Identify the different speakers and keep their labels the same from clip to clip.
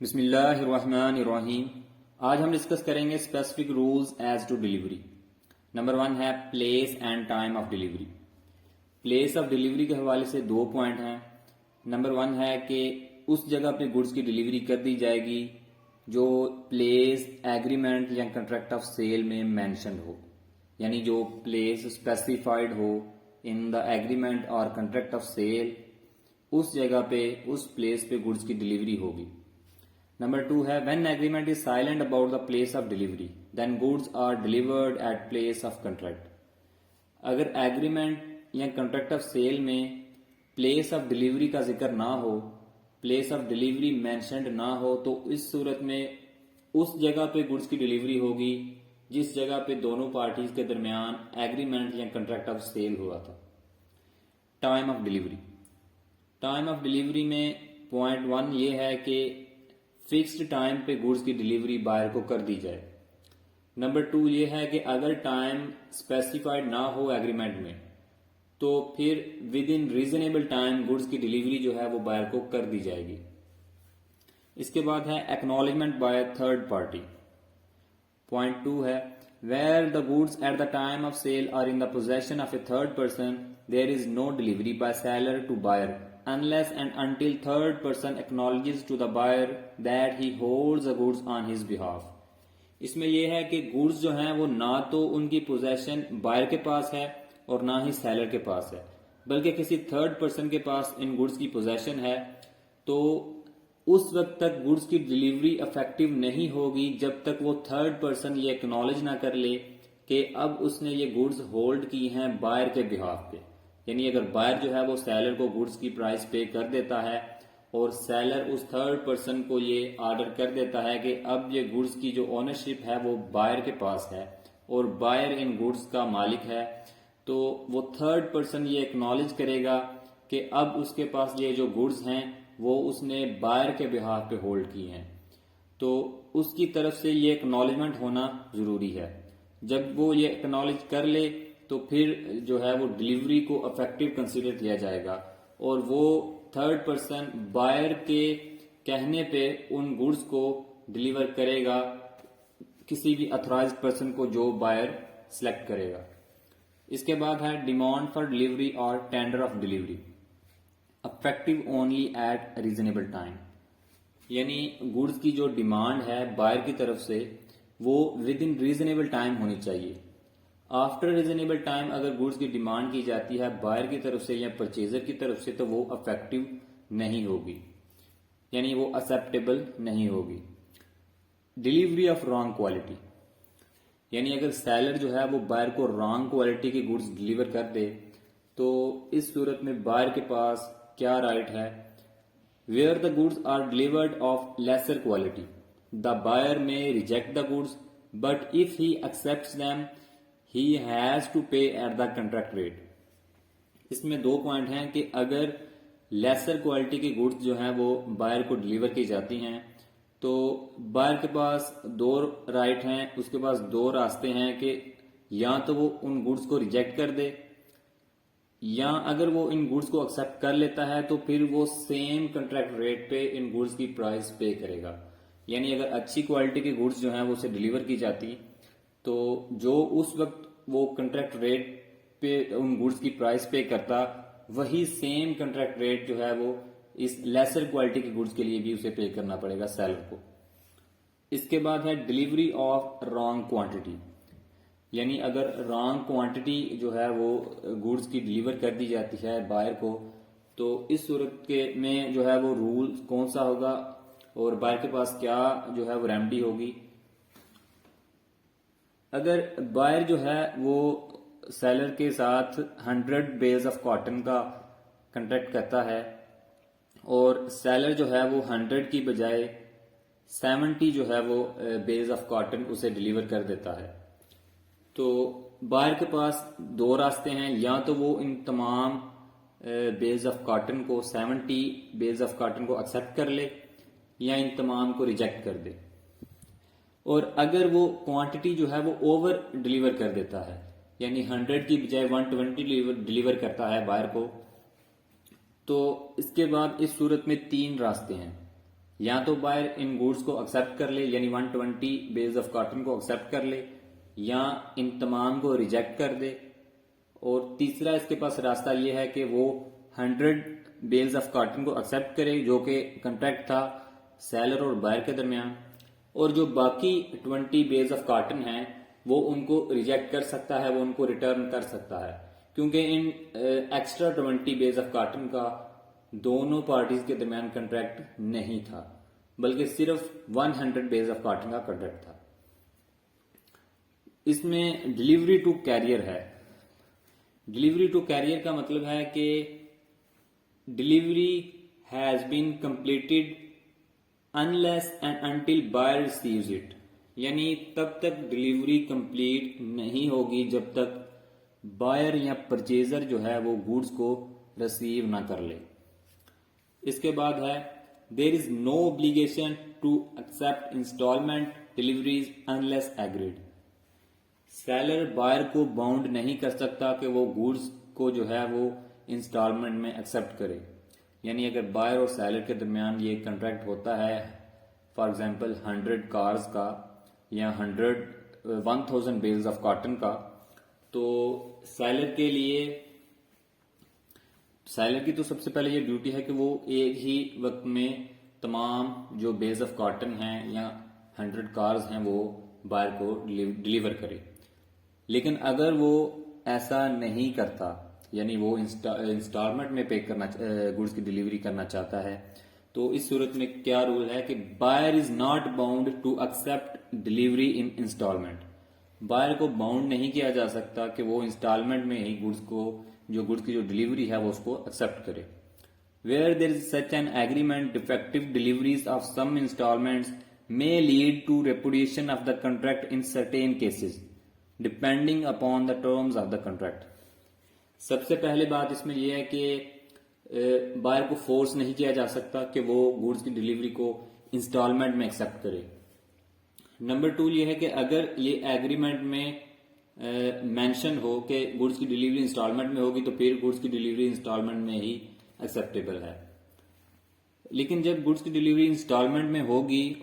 Speaker 1: بسم اللہ الرحمن الرحیم. آج ہم ڈسکس کریں گے specific rules as to delivery. Number 1 ہے place and time of delivery. Place of delivery کے حوالے سے 2 پوائنٹ ہیں. نمبر 1 ہے کہ اس جگہ پہ گڈس کی ڈیلیوری کر دی جائے گی جو پلیس ایگریمنٹ یا کنٹریکٹ آف سیل میں مینشنڈ ہو، یعنی جو place specified who in the agreement اور کنٹریکٹ آف سیل، اس جگہ پہ اس پلیس پہ گڈس کی ڈیلیوری ہوگی. نمبر 2 ہے when agreement is silent about the place of delivery then goods are delivered at place of contract. اگر ایگریمنٹ یا contract of cell میں پلیس آف ڈیلیوری کا ذکر نہ ہو، پلیس آف ڈیلیوری مینشنڈ نہ ہو، تو اس صورت میں اس جگہ پہ گڈس کی ڈیلیوری ہوگی جس جگہ پہ دونوں پارٹیز کے درمیان ایگریمنٹ یا کنٹریکٹ آف سیل ہوا تھا. Time of delivery. Time of delivery میں پوائنٹ 1 یہ ہے کہ فکسڈ ٹائم پہ گڈس کی ڈیلیوری بائر کو کر دی جائے. نمبر 2 یہ ہے کہ اگر ٹائم اسپیسیفائڈ نہ ہو ایگریمنٹ میں تو پھر with in reasonable time goods کی ڈیلیوری جو ہے وہ بائر کو کر دی جائے گی. اس کے بعد ہے acknowledgement by third party. Point 2 ہے where the goods at the time of sale are in the position of a third person there is no delivery by seller to buyer unless and until third person acknowledges to the buyer that he holds the goods on his behalf. اس میں یہ ہے کہ goods جو ہیں وہ نہ تو ان کی پوزیشن بائر کے پاس ہے اور نہ ہی سیلر کے پاس ہے، بلکہ کسی تھرڈ پرسن کے پاس ان گوڈز کی پوزیشن ہے. تو اس وقت تک گوڈز کی ڈیلیوری افیکٹو نہیں ہوگی جب تک وہ تھرڈ پرسن یہ اکنالج نہ کر لے کہ اب اس نے یہ گوڈز ہولڈ کی ہیں بائر کے بہاف پہ. یعنی اگر بائر جو ہے وہ سیلر کو گڈس کی پرائس پے کر دیتا ہے اور سیلر اس تھرڈ پرسن کو یہ آرڈر کر دیتا ہے کہ اب یہ گڈس کی جو اونرشپ ہے وہ بائر کے پاس ہے اور بائر ان گڈس کا مالک ہے، تو وہ تھرڈ پرسن یہ اکنالج کرے گا کہ اب اس کے پاس یہ جو گڈس ہیں وہ اس نے بائر کے بہاف پہ ہولڈ کی ہیں. تو اس کی طرف سے یہ اکنالجمنٹ ہونا ضروری ہے. جب وہ یہ اکنالج کر لے تو پھر جو ہے وہ ڈیلیوری کو افیکٹو کنسیڈر کیا جائے گا اور وہ تھرڈ پرسن بائر کے کہنے پہ ان گڈس کو ڈیلیور کرے گا کسی بھی اتھرائزڈ پرسن کو جو بائر سلیکٹ کرے گا. اس کے بعد ہے ڈیمانڈ فار ڈیلیوری اور tender of delivery effective only at reasonable time. یعنی گڈس کی جو ڈیمانڈ ہے بائر کی طرف سے وہ ود ان ریزنیبل ٹائم ہونی چاہیے. آفٹر ریزنیبل ٹائم اگر گڈس کی ڈیمانڈ کی جاتی ہے بائر کی طرف سے یا پرچیزر کی طرف سے تو وہ افیکٹو نہیں ہوگی، یعنی وہ ایکسیپٹیبل نہیں ہوگی. Delivery of wrong quality. یعنی اگر سیلر جو ہے وہ بائر کو رانگ کوالٹی کی گڈس ڈیلیور کر دے تو اس صورت میں بائر کے پاس کیا رائٹ ہے؟ Where the goods are delivered of lesser quality the buyer may reject the goods but if he accepts them he has to pay at the contract rate. اس میں 2 point ہیں کہ اگر لیسر کوالٹی کی goods جو ہیں وہ buyer کو ڈیلیور کی جاتی ہیں تو بائر کے پاس 2 رائٹ ہیں، اس کے پاس 2 راستے ہیں کہ یا تو وہ ان گڈس کو ریجیکٹ کر دے یا اگر وہ ان گڈس کو ایکسپٹ کر لیتا ہے تو پھر وہ سیم کنٹریکٹ ریٹ پہ ان گڈس کی پرائس پے کرے گا. یعنی اگر اچھی کوالٹی کی گڈس جو ہیں وہ اسے ڈیلیور کی جاتی تو جو اس وقت وہ کنٹریکٹ ریٹ پہ ان گڈس کی پرائس پے کرتا وہی سیم کنٹریکٹ ریٹ جو ہے وہ اس لیسر کوالٹی کی گڈس کے لیے بھی اسے پے کرنا پڑے گا سیلر کو. اس کے بعد ہے ڈیلیوری آف رانگ کوانٹٹی. یعنی اگر رانگ کوانٹٹی جو ہے وہ گڈس کی ڈیلیور کر دی جاتی ہے بائر کو تو اس صورت کے میں جو ہے وہ رول کون سا ہوگا اور بائر کے پاس کیا جو ہے وہ ریمیڈی ہوگی؟ اگر بائر جو ہے وہ سیلر کے ساتھ 100 بیلز آف کاٹن کا کنٹریکٹ کرتا ہے اور سیلر جو ہے وہ 100 کی بجائے 70 جو ہے وہ بیلز آف کاٹن اسے ڈیلیور کر دیتا ہے تو بائر کے پاس 2 راستے ہیں، یا تو وہ ان تمام بیلز آف کاٹن کو 70 بیلز آف کاٹن کو ایکسپٹ کر لے یا ان تمام کو ریجیکٹ کر دے. اور اگر وہ کوانٹٹی جو ہے وہ اوور ڈیلیور کر دیتا ہے یعنی 100 کی بجائے 120 ڈیلیور کرتا ہے بائر کو تو اس کے بعد اس صورت میں 3 راستے ہیں. یا تو بائر ان گوڈز کو ایکسیپٹ کر لے یعنی 120 بیلز آف کاٹن کو ایکسیپٹ کر لے یا ان تمام کو ریجیکٹ کر دے. اور تیسرا اس کے پاس راستہ یہ ہے کہ وہ 100 بیلز آف کاٹن کو ایکسیپٹ کرے جو کہ کنٹریکٹ تھا سیلر اور بائر کے درمیان, اور جو باقی 20 بیلز آف کاٹن ہیں وہ ان کو ریجیکٹ کر سکتا ہے, وہ ان کو ریٹرن کر سکتا ہے, کیونکہ ان ایکسٹرا 20 بیلز آف کاٹن کا دونوں پارٹیز کے درمیان کنٹریکٹ نہیں تھا بلکہ صرف 100 بیلز آف کاٹن کا کنٹریکٹ تھا. اس میں ڈیلیوری ٹو کیریئر ہے. ڈیلیوری ٹو کیریئر کا مطلب ہے کہ delivery has been completed unless and until buyer receives it, یعنی تب تک ڈیلیوری کمپلیٹ نہیں ہوگی جب تک بائر یا پرچیزر جو ہے وہ گوڈز کو ریسیو نہ کر لے. اس کے بعد ہے there is no obligation to accept instalment deliveries unless agreed. Seller buyer کو باؤنڈ نہیں کر سکتا کہ وہ گوڈز کو جو ہے وہ انسٹالمنٹ میں ایکسیپٹ کرے. یعنی اگر بائر اور سیلر کے درمیان یہ کنٹریکٹ ہوتا ہے فار ایگزامپل 100 کارز کا یا 1000 بیلز آف کاٹن کا, تو سیلر کی تو سب سے پہلے یہ ڈیوٹی ہے کہ وہ ایک ہی وقت میں تمام جو بیلز آف کاٹن ہیں یا 100 کارز ہیں وہ بائر کو ڈیلیور کرے. لیکن اگر وہ ایسا نہیں کرتا یعنی وہ انسٹالمنٹ میں پے کرنا گوڈز کی ڈیلیوری کرنا چاہتا ہے, تو اس صورت میں کیا رول ہے کہ buyer is not bound to accept delivery in instalment. Buyer کو باؤنڈ نہیں کیا جا سکتا کہ وہ انسٹالمنٹ میں ہی گوڈز کی جو ڈیلیوری ہے وہ اس کو ایکسیپٹ کرے. Where there is such an agreement de facto deliveries of some instalments may lead to repudiation of the contract in certain cases depending upon the terms of the contract. سب سے پہلے بات اس میں یہ ہے کہ بائر کو فورس نہیں کیا جا سکتا کہ وہ گوڈز کی ڈیلیوری کو انسٹالمنٹ میں ایکسیپٹ کرے. نمبر 2 یہ ہے کہ اگر یہ ایگریمنٹ میں مینشن ہو کہ گوڈز کی ڈیلیوری انسٹالمنٹ میں ہوگی تو پھر گوڈز کی ڈیلیوری انسٹالمنٹ میں ہی ایکسیپٹیبل ہے. لیکن جب گوڈز کی ڈیلیوری انسٹالمنٹ میں ہوگی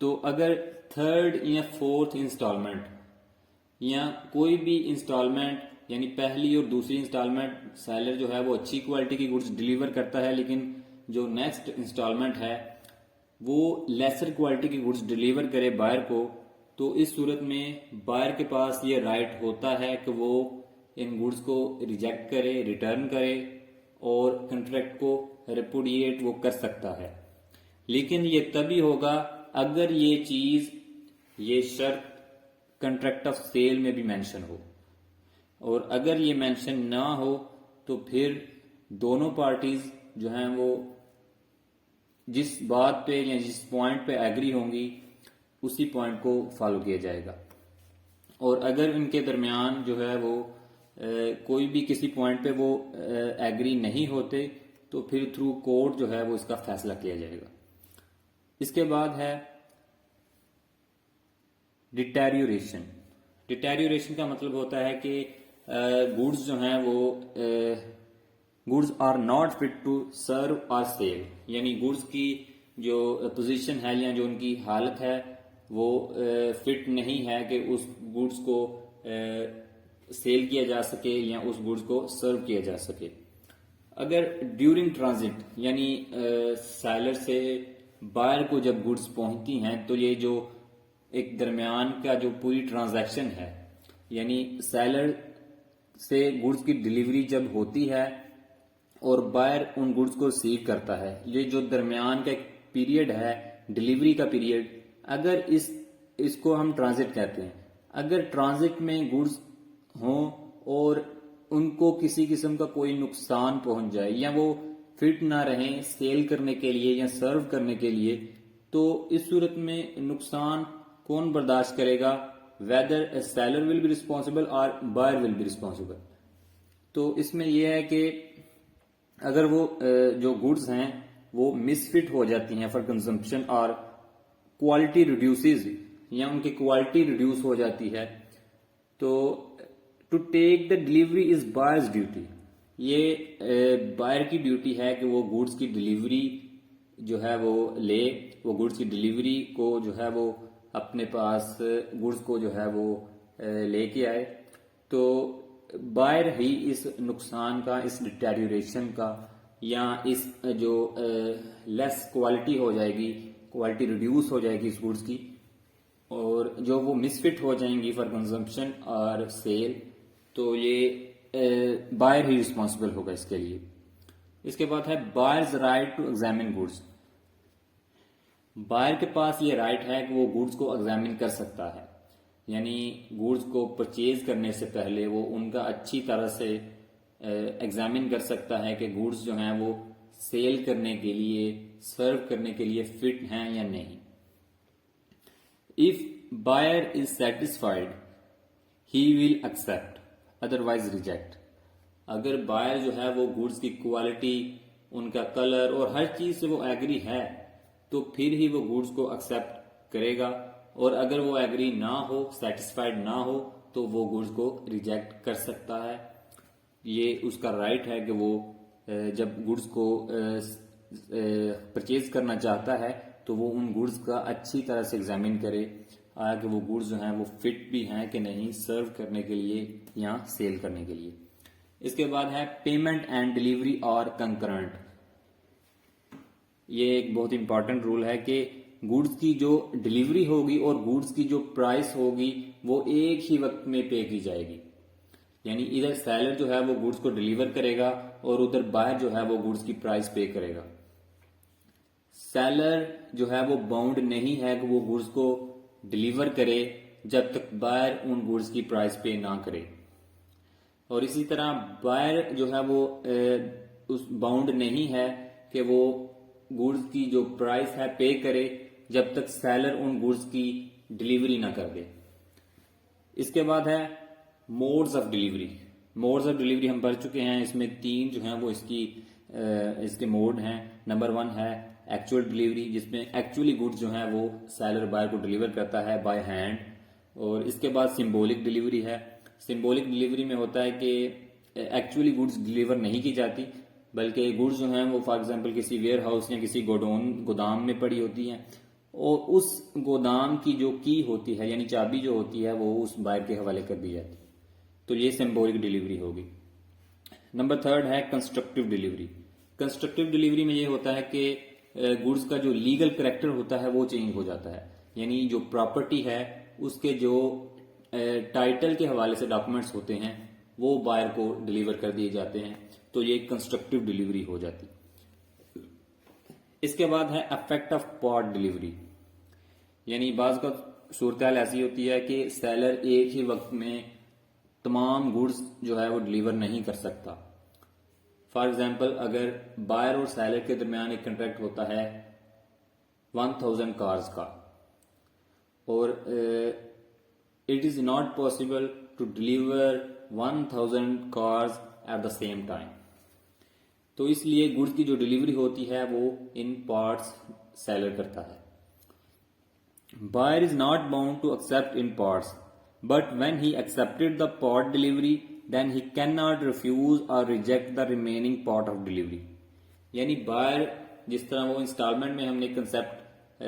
Speaker 1: تو اگر 3rd یا 4th انسٹالمنٹ یا کوئی بھی انسٹالمنٹ یعنی پہلی اور دوسری انسٹالمنٹ سیلر جو ہے وہ اچھی کوالٹی کی گوڈز ڈیلیور کرتا ہے, لیکن جو نیکسٹ انسٹالمنٹ ہے وہ لیسر کوالٹی کی گوڈز ڈیلیور کرے بائر کو, تو اس صورت میں بائر کے پاس یہ رائٹ ہوتا ہے کہ وہ ان گوڈز کو ریجیکٹ کرے, ریٹرن کرے اور کنٹریکٹ کو ریپوڈیٹ وہ کر سکتا ہے. لیکن یہ تبھی ہوگا اگر یہ شرط کنٹریکٹ آف سیل میں بھی مینشن ہو, اور اگر یہ مینشن نہ ہو تو پھر دونوں پارٹیز جو ہیں وہ جس بات پہ یا جس پوائنٹ پہ ایگری ہوں گی اسی پوائنٹ کو فالو کیا جائے گا. اور اگر ان کے درمیان جو ہے وہ کوئی بھی کسی پوائنٹ پہ وہ ایگری نہیں ہوتے تو پھر تھرو کورٹ جو ہے وہ اس کا فیصلہ کیا جائے گا. اس کے بعد ہے ڈیٹیریوریشن. ڈیٹیریوریشن کا مطلب ہوتا ہے کہ گوڈز جو ہیں وہ goods are not fit to serve اور سیل, یعنی گوڈز کی جو پوزیشن ہے یا جو ان کی حالت ہے وہ فٹ نہیں ہے کہ اس گوڈز کو سیل کیا جا سکے یا اس گوڈز کو سرو کیا جا سکے. اگر ڈیورنگ ٹرانزٹ یعنی سیلر سے بائر کو جب گوڈز پہنچتی ہیں تو یہ جو ایک درمیان کا جو پوری ٹرانزیکشن ہے یعنی سیلر سے گوڈز کی ڈیلیوری جب ہوتی ہے اور بائر ان گوڈز کو ریسیو کرتا ہے, یہ جو درمیان کا ایک پیریڈ ہے ڈیلیوری کا پیریڈ, اگر اس کو ہم ٹرانزٹ کہتے ہیں. اگر ٹرانزٹ میں گوڈز ہوں اور ان کو کسی قسم کا کوئی نقصان پہنچ جائے یا وہ فٹ نہ رہیں سیل کرنے کے لیے یا سرو کرنے کے لیے, تو اس صورت میں نقصان کون برداشت کرے گا؟ Whether seller will be responsible or buyer will be responsible. تو اس میں یہ ہے کہ اگر وہ جو گوڈز ہیں وہ مس فٹ ہو جاتی ہیں فار کنزمپشن اور کوالٹی ریڈیوسز یا ان کی کوالٹی ریڈیوس ہو جاتی ہے, تو to take the delivery is buyer's duty. یہ بائر کی ڈیوٹی ہے کہ وہ گوڈز کی ڈیلیوری جو ہے وہ لے، وہ گڈس کی ڈلیوری کو جو ہے وہ اپنے پاس گڈس کو جو ہے وہ لے کے آئے، تو بائر ہی اس نقصان کا، اس ڈیٹیریوریشن کا، یا اس جو لیس کوالٹی ہو جائے گی، کوالٹی ریڈیوس ہو جائے گی اس گڈس کی، اور جو وہ مس فٹ ہو جائیں گی فار کنزمپشن اور سیل، تو یہ بائر ہی رسپانسبل ہوگا اس کے لیے۔ اس کے بعد ہے buyer's right to examine goods. Buyer کے پاس یہ رائٹ ہے کہ وہ گڈس کو ایگزامن کر سکتا ہے، یعنی گڈس کو پرچیز کرنے سے پہلے وہ ان کا اچھی طرح سے ایگزامن کر سکتا ہے کہ گڈس جو ہیں وہ سیل کرنے کے لیے، سرو کرنے کے لیے فٹ ہیں یا نہیں۔ If buyer is satisfied, he will accept, otherwise reject۔ اگر بائر جو ہے وہ گڈس کی کوالٹی، ان کا کلر اور ہر چیز سے وہ ایگری ہے تو پھر ہی وہ گڈس کو ایکسپٹ کرے گا، اور اگر وہ ایگری نہ ہو، سیٹسفائیڈ نہ ہو، تو وہ گڈس کو ریجیکٹ کر سکتا ہے۔ یہ اس کا رائٹ ہے کہ وہ جب گڈس کو پرچیز کرنا چاہتا ہے تو وہ ان گڈس کا اچھی طرح سے ایگزامن کرے کہ وہ گڈس جو ہیں وہ فٹ بھی ہیں کہ نہیں، سرو کرنے کے لیے یا سیل کرنے کے لیے۔ اس کے بعد ہے پیمنٹ اینڈ ڈلیوری اور کنکرنٹ۔ یہ ایک بہت امپورٹنٹ رول ہے کہ گڈس کی جو ڈلیوری ہوگی اور گڈس کی جو پرائس ہوگی وہ ایک ہی وقت میں پے کی جائے گی، یعنی ادھر سیلر جو ہے وہ گڈس کو ڈلیور کرے گا اور ادھر بائر جو ہے وہ گڈس کی پرائس پے کرے گا۔ سیلر جو ہے وہ باؤنڈ نہیں ہے کہ وہ گڈس کو ڈلیور کرے جب تک بائر ان گڈس کی پرائس پے نہ کرے، اور اسی طرح بائر جو ہے وہ اس باؤنڈ نہیں ہے کہ وہ گڈس کی جو پرائس ہے پے کرے جب تک سیلر ان گڈس کی ڈلیوری نہ کر دے۔ اس کے بعد ہے modes of delivery. Modes of delivery ہم پڑھ چکے ہیں، اس میں 3 جو ہیں وہ اس کے موڈ ہیں۔ نمبر 1 ہے ایکچوئل ڈلیوری، جس میں ایکچولی گڈس جو ہیں وہ سیلر بائر کو ڈلیور کرتا ہے بائی ہینڈ، اور اس کے بعد سمبولک ڈلیوری ہے۔ سمبولک ڈلیوری میں ہوتا ہے کہ ایکچولی گڈس ڈلیور نہیں کی جاتی، بلکہ گڈس جو ہیں وہ فار ایگزامپل کسی ویئر ہاؤس یا کسی گودام میں پڑی ہوتی ہیں، اور اس گودام کی جو کی ہوتی ہے یعنی چابی جو ہوتی ہے وہ اس بائر کے حوالے کر دی جاتی ہے، تو یہ سمبولک ڈلیوری ہوگی۔ نمبر 3 ہے کنسٹرکٹیو ڈلیوری۔ کنسٹرکٹیو ڈلیوری میں یہ ہوتا ہے کہ گڈس کا جو لیگل کریکٹر ہوتا ہے وہ چینج ہو جاتا ہے، یعنی جو پراپرٹی ہے اس کے جو ٹائٹل کے حوالے سے ڈاکومنٹس ہوتے ہیں وہ بائر کو ڈلیور کر دیے جاتے ہیں، تو یہ کنسٹرکٹیو ڈلیوری ہو جاتی۔ اس کے بعد ہے افیکٹ آف پارٹ ڈلیوری، یعنی بعض کا صورتحال ایسی ہوتی ہے کہ سیلر ایک ہی وقت میں تمام گڈس جو ہے وہ ڈلیور نہیں کر سکتا۔ فار ایگزامپل اگر بائر اور سیلر کے درمیان ایک کنٹریکٹ ہوتا ہے 1000 کارز کا، اور it is not possible to deliver 1000 cars at the same time، تو اس لیے گڈس کی جو ڈلیوری ہوتی ہے وہ ان پارٹس سیلر کرتا ہے۔ Buyer is not bound to accept in parts, but when he accepted the part delivery, then he cannot refuse or reject the remaining part of delivery۔ یعنی بائر، جس طرح وہ انسٹالمنٹ میں ہم نے کنسیپٹ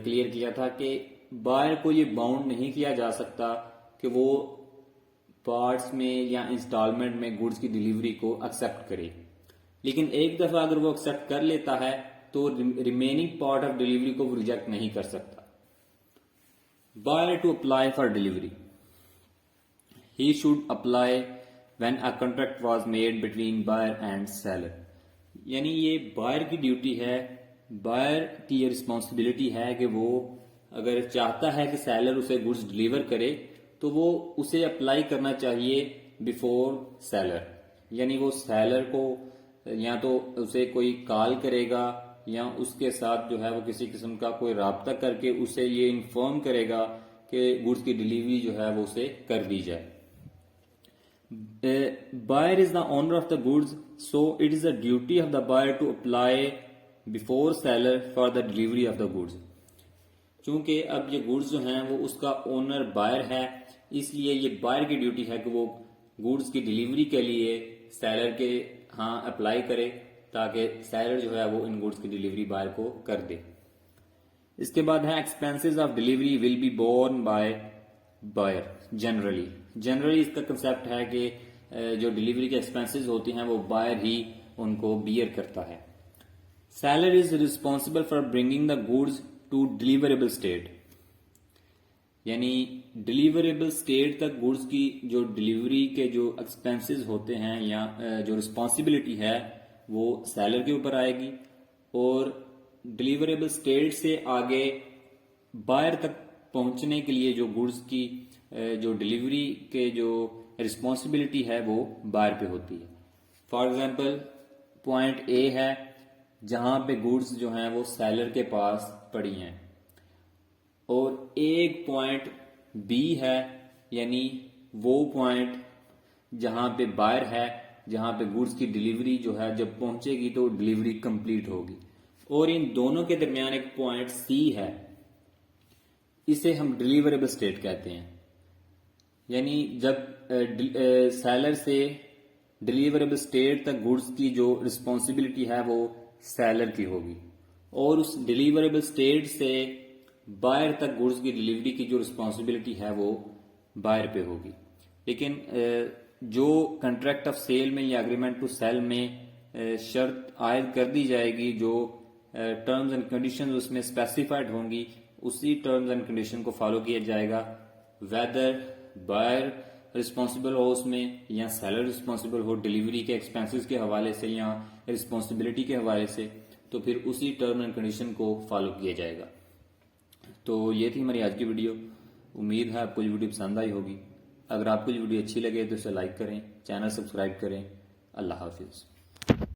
Speaker 1: کلیئر کیا تھا کہ بائر کو یہ باؤنڈ نہیں کیا جا سکتا کہ وہ پارٹس میں یا انسٹالمنٹ میں گڈس کی ڈلیوری کو ایکسیپٹ کرے، لیکن ایک دفعہ اگر وہ ایکسیپٹ کر لیتا ہے تو ریمیننگ پارٹ آف ڈلیوری کو وہ ریجیکٹ نہیں کر سکتا۔ Buyer to apply for delivery۔ He should apply when a contract was made between buyer and seller۔ یعنی یہ بائر کی ڈیوٹی ہے، بائر کی یہ رسپانسبلٹی ہے کہ وہ اگر چاہتا ہے کہ سیلر اسے گڈس ڈلیور کرے تو وہ اسے اپلائی کرنا چاہیے بیفور سیلر، یعنی وہ سیلر کو یا تو اسے کوئی کال کرے گا یا اس کے ساتھ جو ہے وہ کسی قسم کا کوئی رابطہ کر کے اسے یہ انفارم کرے گا کہ گڈس کی ڈلیوری جو ہے وہ اسے کر دی جائے۔ Buyer is the owner of the goods, so it is the duty of the buyer to apply before seller for the delivery of the goods۔ چونکہ اب یہ گڈس جو ہیں وہ اس کا اونر بائر ہے، اس لیے یہ بائر کی ڈیوٹی ہے کہ وہ گڈس کی ڈلیوری کے لیے سیلر کے ہاں اپلائی کرے، تاکہ سیلر جو ہے وہ ان گوڈز کی ڈیلیوری بائر کو کر دے. اس کے بعد ہے expenses of delivery will be borne by buyer generally اس کا کنسیپٹ ہے کہ جو ڈیلیوری کے ایکسپینسز ہوتی ہیں وہ بائر ہی ان کو بیئر کرتا ہے. Seller is responsible for bringing the goods to deliverable state, یعنی ڈیلیوریبل اسٹیٹ تک گوڈز کی جو ڈیلیوری کے جو ایکسپینسز ہوتے ہیں یا جو رسپانسبلٹی ہے وہ سیلر کے اوپر آئے گی، اور ڈیلیوریبل اسٹیٹ سے آگے بائر تک پہنچنے کے لیے جو گوڈز کی جو ڈیلیوری کے جو رسپانسبلٹی ہے وہ بائر پہ ہوتی ہے. فار ایگزامپل پوائنٹ اے ہے جہاں پہ گوڈز جو ہیں وہ سیلر کے پاس پڑی ہیں، اور ایک پوائنٹ بی ہے یعنی وہ پوائنٹ جہاں پہ بائر ہے، جہاں پہ گوڈز کی ڈیلیوری جو ہے جب پہنچے گی تو ڈیلیوری کمپلیٹ ہوگی، اور ان دونوں کے درمیان ایک پوائنٹ سی ہے، اسے ہم ڈیلیوریبل اسٹیٹ کہتے ہیں. یعنی جب سیلر سے ڈیلیوریبل اسٹیٹ تک گوڈز کی جو رسپانسبلٹی ہے وہ سیلر کی ہوگی، اور اس ڈیلیوریبل اسٹیٹ سے بائر تک گوڈز کی ڈیلیوری کی جو رسپانسبلٹی ہے وہ بائر پہ ہوگی. لیکن جو کنٹریکٹ آف سیل میں یا اگریمنٹ ٹو سیل میں شرط عائد کر دی جائے گی، جو ٹرمز اینڈ کنڈیشنز اس میں اسپیسیفائڈ ہوں گی، اسی ٹرمز اینڈ کنڈیشن کو فالو کیا جائے گا، ویدر بائر رسپانسبل ہو اس میں یا سیلر رسپانسبل ہو ڈیلیوری کے ایکسپینسز کے حوالے سے یا رسپانسبلٹی کے حوالے سے، تو پھر اسی ٹرم اینڈ کنڈیشن کو فالو کیا جائے گا. تو یہ تھی ہماری آج کی ویڈیو. امید ہے آپ کو یہ ویڈیو پسند آئی ہوگی. اگر آپ کو یہ ویڈیو اچھی لگے تو اسے لائک کریں، چینل سبسکرائب کریں. اللہ حافظ.